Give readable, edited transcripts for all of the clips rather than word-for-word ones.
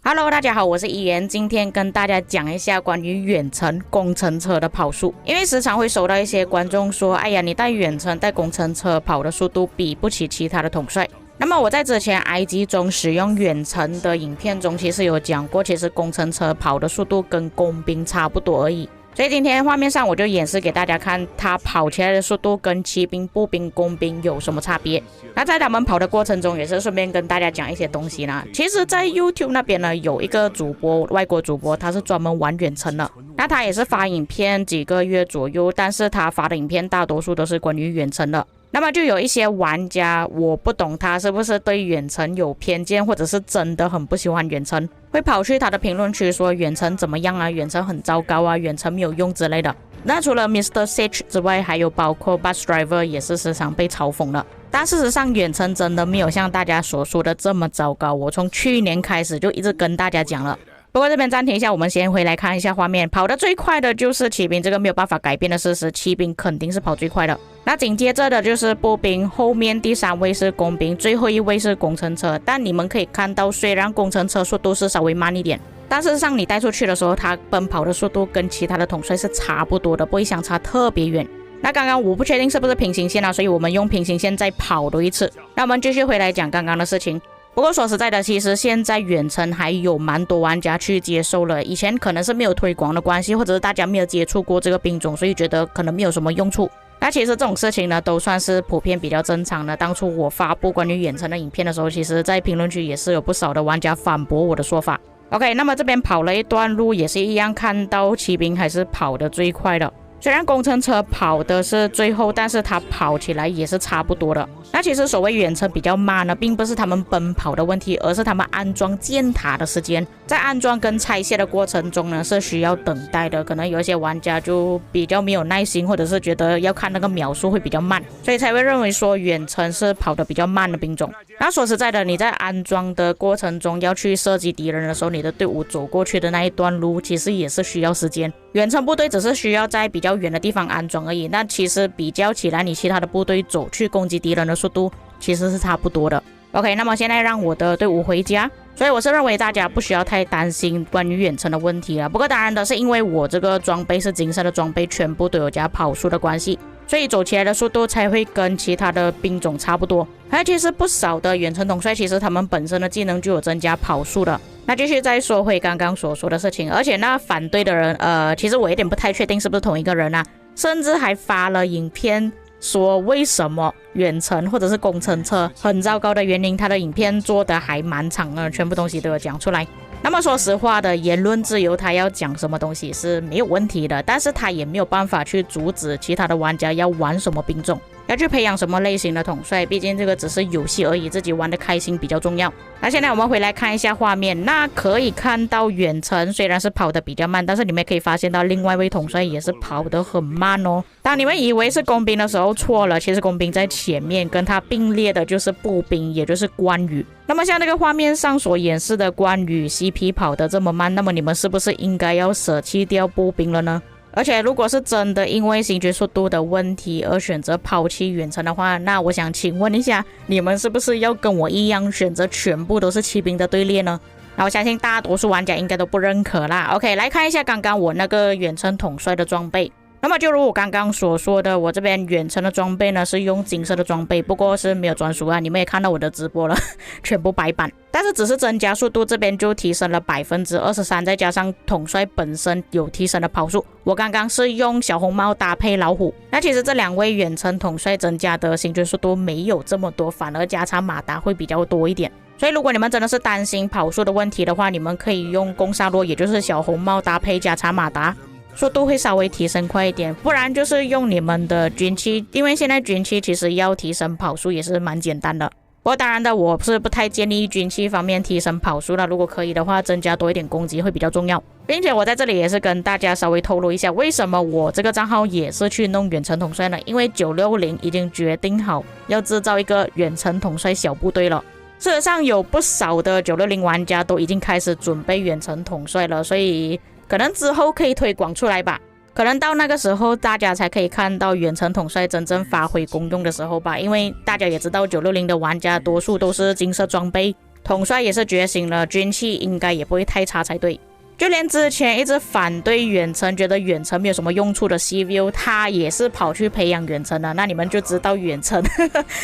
Hello， 大家好，我是依言，今天跟大家讲一下关于远程工程车的跑速。因为时常会收到一些观众说，哎呀，你带远程带工程车跑的速度比不起其他的统帅。那么我在之前 IG 中使用远程的影片中，其实有讲过，其实工程车跑的速度跟工兵差不多而已。所以今天画面上我就演示给大家看，它跑起来的速度跟骑兵、步兵、工兵有什么差别。那在他们跑的过程中，也是顺便跟大家讲一些东西啦。其实在 YouTube 那边呢，有一个主播，外国主播，他是专门玩远程的。那他也是发影片几个月左右，但是他发的影片大多数都是关于远程的。那么就有一些玩家，我不懂他是不是对远程有偏见，或者是真的很不喜欢远程，会跑去他的评论区说远程怎么样啊，远程很糟糕啊，远程没有用之类的。那除了 Mr. Sage 之外，还有包括 Bus Driver 也是时常被嘲讽的。但事实上远程真的没有像大家所说的这么糟糕，我从去年开始就一直跟大家讲了。不过这边暂停一下，我们先回来看一下画面。跑得最快的就是骑兵，这个没有办法改变的事实，骑兵肯定是跑最快的。那紧接着的就是步兵，后面第3位是工兵，最后一位是工程车。但你们可以看到，虽然工程车速度是稍微慢一点，但事实上你带出去的时候，它奔跑的速度跟其他的统帅是差不多的，不会相差特别远。那刚刚我不确定是不是平行线啊，所以我们用平行线再跑多一次。那我们继续回来讲刚刚的事情。不过说实在的，其实现在远程还有蛮多玩家去接受了，以前可能是没有推广的关系，或者是大家没有接触过这个兵种，所以觉得可能没有什么用处。那其实这种事情呢，都算是普遍比较正常的。当初我发布关于远程的影片的时候，其实在评论区也是有不少的玩家反驳我的说法。OK， 那么这边跑了一段路也是一样，看到骑兵还是跑得最快的。虽然工程车跑的是最后，但是它跑起来也是差不多的。那其实所谓远程比较慢呢，并不是他们奔跑的问题，而是他们安装箭塔的时间。在安装跟拆卸的过程中呢，是需要等待的。可能有一些玩家就比较没有耐心，或者是觉得要看那个秒数会比较慢，所以才会认为说远程是跑得比较慢的兵种。那说实在的，你在安装的过程中要去射击敌人的时候，你的队伍走过去的那一段路其实也是需要时间。远程部队只是需要在比较远的地方安装而已，那其实比较起来，你其他的部队走去攻击敌人的速度其实是差不多的。OK， 那么现在让我的队伍回家，所以我是认为大家不需要太担心关于远程的问题了。不过当然的是因为我这个装备是金色的装备，全部都有加跑速的关系，所以走起来的速度才会跟其他的兵种差不多。而其实不少的远程统帅其实他们本身的技能就有增加跑速的。那继续再说回刚刚所说的事情，而且那反对的人其实我有点不太确定是不是同一个人啊，甚至还发了影片说为什么远程或者是工程车很糟糕的原因，他的影片做的还蛮长的，全部东西都有讲出来。那么说实话的，言论自由他要讲什么东西是没有问题的，但是他也没有办法去阻止其他的玩家要玩什么兵种，要去培养什么类型的统帅，毕竟这个只是游戏而已，自己玩的开心比较重要。那现在我们回来看一下画面，那可以看到远程虽然是跑得比较慢，但是你们可以发现到另外一位统帅也是跑得很慢哦。当你们以为是工兵的时候错了，其实工兵在前面，跟他并列的就是步兵，也就是关羽。那么像这个画面上所演示的关羽 CP 跑得这么慢，那么你们是不是应该要舍弃掉步兵了呢？而且如果是真的因为行军速度的问题而选择抛弃远程的话，那我想请问一下，你们是不是要跟我一样选择全部都是骑兵的队列呢？那我相信大多数玩家应该都不认可啦。 OK， 来看一下刚刚我那个远程统帅的装备。那么就如我刚刚所说的，我这边远程的装备呢是用金色的装备，不过是没有专属啊，你们也看到我的直播了全部白板，但是只是增加速度，这边就提升了 23%， 再加上统帅本身有提升的跑速。我刚刚是用小红帽搭配老虎，那其实这2位远程统帅增加的行军速度没有这么多，反而加长马达会比较多一点。所以如果你们真的是担心跑速的问题的话，你们可以用攻杀罗，也就是小红帽搭配加长马达，速度会稍微提升快一点。不然就是用你们的军器，因为现在军器其实要提升跑速也是蛮简单的。不过当然的，我是不太建议军器方面提升跑速的，如果可以的话，增加多一点攻击会比较重要。并且我在这里也是跟大家稍微透露一下，为什么我这个账号也是去弄远程统帅呢？因为960已经决定好要制造一个远程统帅小部队了。事实上有不少的960玩家都已经开始准备远程统帅了，所以可能之后可以推广出来吧。可能到那个时候大家才可以看到远程统帅真正发挥功用的时候吧，因为大家也知道960的玩家多数都是金色装备，统帅也是觉醒了，军气应该也不会太差才对。就连之前一直反对远程，觉得远程没有什么用处的 CVO， 他也是跑去培养远程的，那你们就知道远程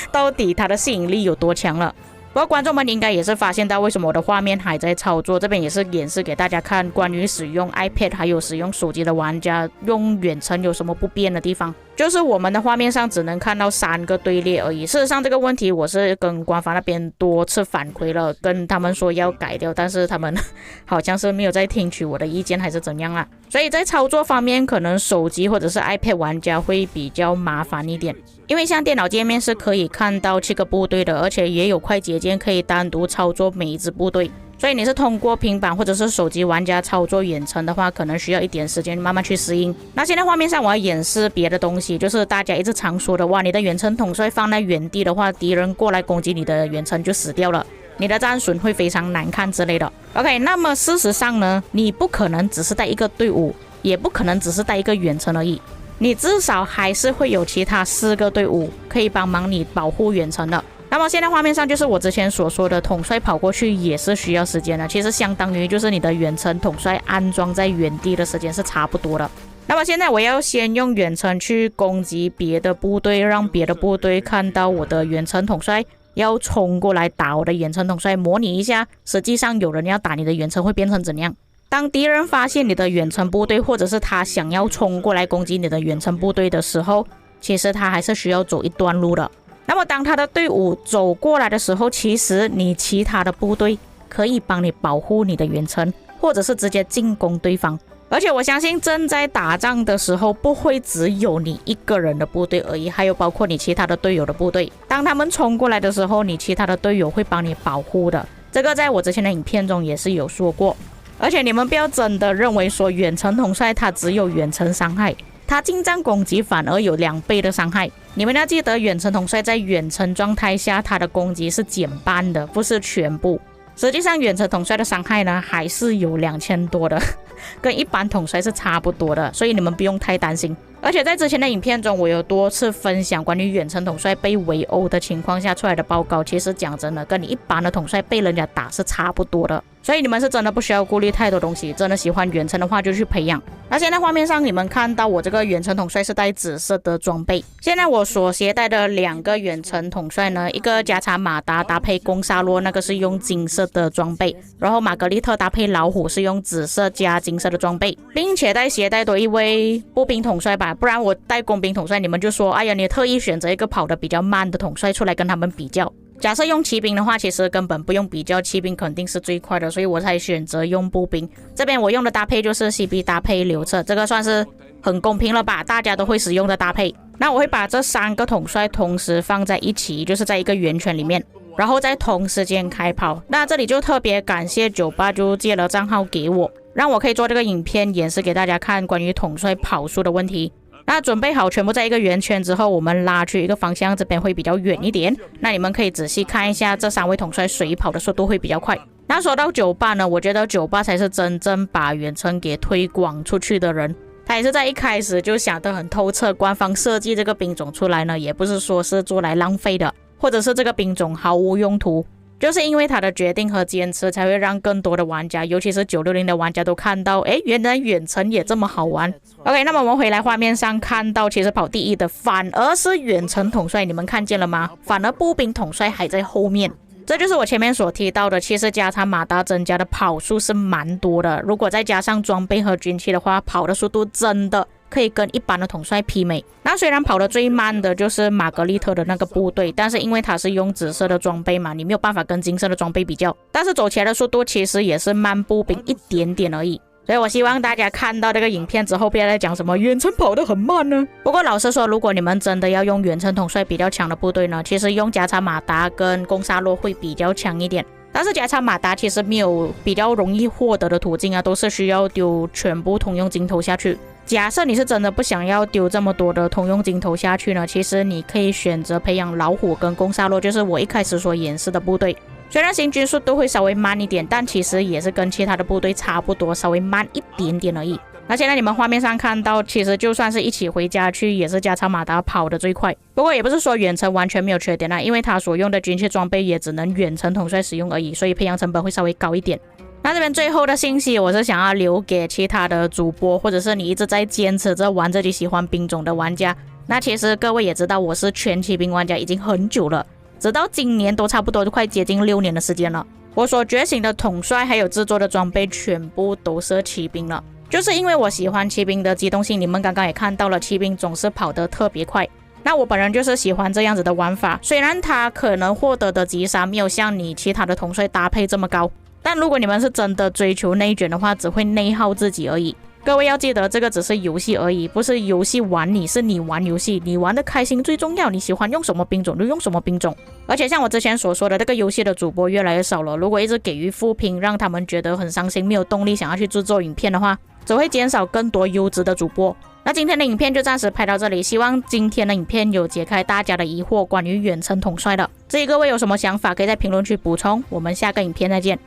到底它的吸引力有多强了。不过观众们应该也是发现到为什么我的画面还在操作，这边也是演示给大家看关于使用 iPad 还有使用手机的玩家用远程有什么不便的地方，就是我们的画面上只能看到3个队列而已。事实上这个问题我是跟官方那边多次反馈了，跟他们说要改掉，但是他们好像是没有在听取我的意见还是怎样啦。所以在操作方面可能手机或者是 iPad 玩家会比较麻烦一点，因为像电脑界面是可以看到7个部队的，而且也有快捷键可以单独操作每一支部队，所以你是通过平板或者是手机玩家操作远程的话，可能需要一点时间慢慢去适应。那现在画面上我要演示别的东西，就是大家一直常说的，哇，你的远程统帅放在原地的话，敌人过来攻击你的远程就死掉了，你的战损会非常难看之类的。OK， 那么事实上呢，你不可能只是带一个队伍，也不可能只是带一个远程而已，你至少还是会有其他4个队伍可以帮忙你保护远程的。那么现在画面上就是我之前所说的，统帅跑过去也是需要时间的，其实相当于就是你的远程统帅安装在原地的时间是差不多的。那么现在我要先用远程去攻击别的部队，让别的部队看到我的远程统帅要冲过来打我的远程统帅，模拟一下实际上有人要打你的远程会变成怎样。当敌人发现你的远程部队，或者是他想要冲过来攻击你的远程部队的时候，其实他还是需要走一段路的。那么当他的队伍走过来的时候，其实你其他的部队可以帮你保护你的远程，或者是直接进攻对方。而且我相信正在打仗的时候不会只有你一个人的部队而已，还有包括你其他的队友的部队，当他们冲过来的时候，你其他的队友会帮你保护的，这个在我之前的影片中也是有说过。而且你们不要真的认为说远程统帅他只有远程伤害，他近战攻击反而有2倍的伤害。你们要记得远程统帅在远程状态下他的攻击是减半的，不是全部。实际上远程统帅的伤害呢还是有2000多的，跟一般统帅是差不多的，所以你们不用太担心。而且在之前的影片中我有多次分享关于远程统帅被围殴的情况下出来的报告，其实讲真的跟你一般的统帅被人家打是差不多的，所以你们是真的不需要顾虑太多东西，真的喜欢远程的话就去培养。那现在画面上你们看到我这个远程统帅是带紫色的装备，现在我所携带的2个远程统帅呢，一个加查马达搭配攻沙洛，那个是用金色的装备，然后玛格丽特搭配老虎是用紫色加金色的装备，并且携带多一位步兵统帅吧，不然我带工兵统帅你们就说，哎呀，你特意选择一个跑得比较慢的统帅出来跟他们比较。假设用骑兵的话，其实根本不用比较，骑兵肯定是最快的，所以我才选择用步兵。这边我用的搭配就是 CB 搭配刘彻，这个算是很公平了吧，大家都会使用的搭配。那我会把这3个统帅同时放在一起，就是在一个圆圈里面，然后在同时间开跑。那这里就特别感谢98就借了账号给我，让我可以做这个影片演示给大家看关于统帅跑速的问题。那准备好全部在一个圆圈之后，我们拉去一个方向，这边会比较远一点。那你们可以仔细看一下这3位统帅谁跑的速度会比较快。那说到98呢，我觉得98才是真正把远程给推广出去的人，他也是在一开始就想得很透彻，官方设计这个兵种出来呢，也不是说是做来浪费的，或者是这个兵种毫无用途，就是因为他的决定和坚持才会让更多的玩家，尤其是960的玩家都看到，原来远程也这么好玩。 OK， 那么我们回来画面上看到，其实跑第1的反而是远程统帅，你们看见了吗？反而步兵统帅还在后面。这就是我前面所提到的，其实加长马达增加的跑速是蛮多的，如果再加上装备和军器的话，跑的速度真的可以跟一般的统帅媲美。那虽然跑得最慢的就是玛格丽特的那个部队，但是因为它是用紫色的装备嘛，你没有办法跟金色的装备比较，但是走起来的速度其实也是慢步兵一点点而已。所以我希望大家看到这个影片之后不要再讲什么远程跑得很慢呢。不过老实说，如果你们真的要用远程统帅比较强的部队呢，其实用加查马达跟攻沙洛会比较强一点。但是加查马达其实没有比较容易获得的途径啊，都是需要丢全部通用金头下去。假设你是真的不想要丢这么多的通用金头下去呢，其实你可以选择培养老虎跟攻沙洛，就是我一开始所演示的部队。虽然行军速度会稍微慢一点，但其实也是跟其他的部队差不多，稍微慢一点点而已。而且呢，你们画面上看到，其实就算是一起回家去，也是加长马达跑得最快。不过也不是说远程完全没有缺点啦，因为它所用的军械装备也只能远程统帅使用而已，所以培养成本会稍微高一点。那这边最后的信息，我是想要留给其他的主播，或者是你一直在坚持着玩自己喜欢兵种的玩家。那其实各位也知道，我是全骑兵玩家已经很久了，直到今年都差不多快接近6年的时间了。我所觉醒的统帅还有制作的装备全部都是骑兵了。就是因为我喜欢骑兵的机动性，你们刚刚也看到了，骑兵总是跑得特别快。那我本人就是喜欢这样子的玩法，虽然它可能获得的击杀没有像你其他的统帅搭配这么高，但如果你们是真的追求内卷的话，只会内耗自己而已。各位要记得，这个只是游戏而已，不是游戏玩你，是你玩游戏，你玩的开心最重要。你喜欢用什么兵种就用什么兵种。而且像我之前所说的，这个游戏的主播越来越少了，如果一直给予负评，让他们觉得很伤心，没有动力想要去制作影片的话，只会减少更多优质的主播。那今天的影片就暂时拍到这里，希望今天的影片有解开大家的疑惑，关于远程统帅的。至于各位有什么想法，可以在评论区补充。我们下个影片再见。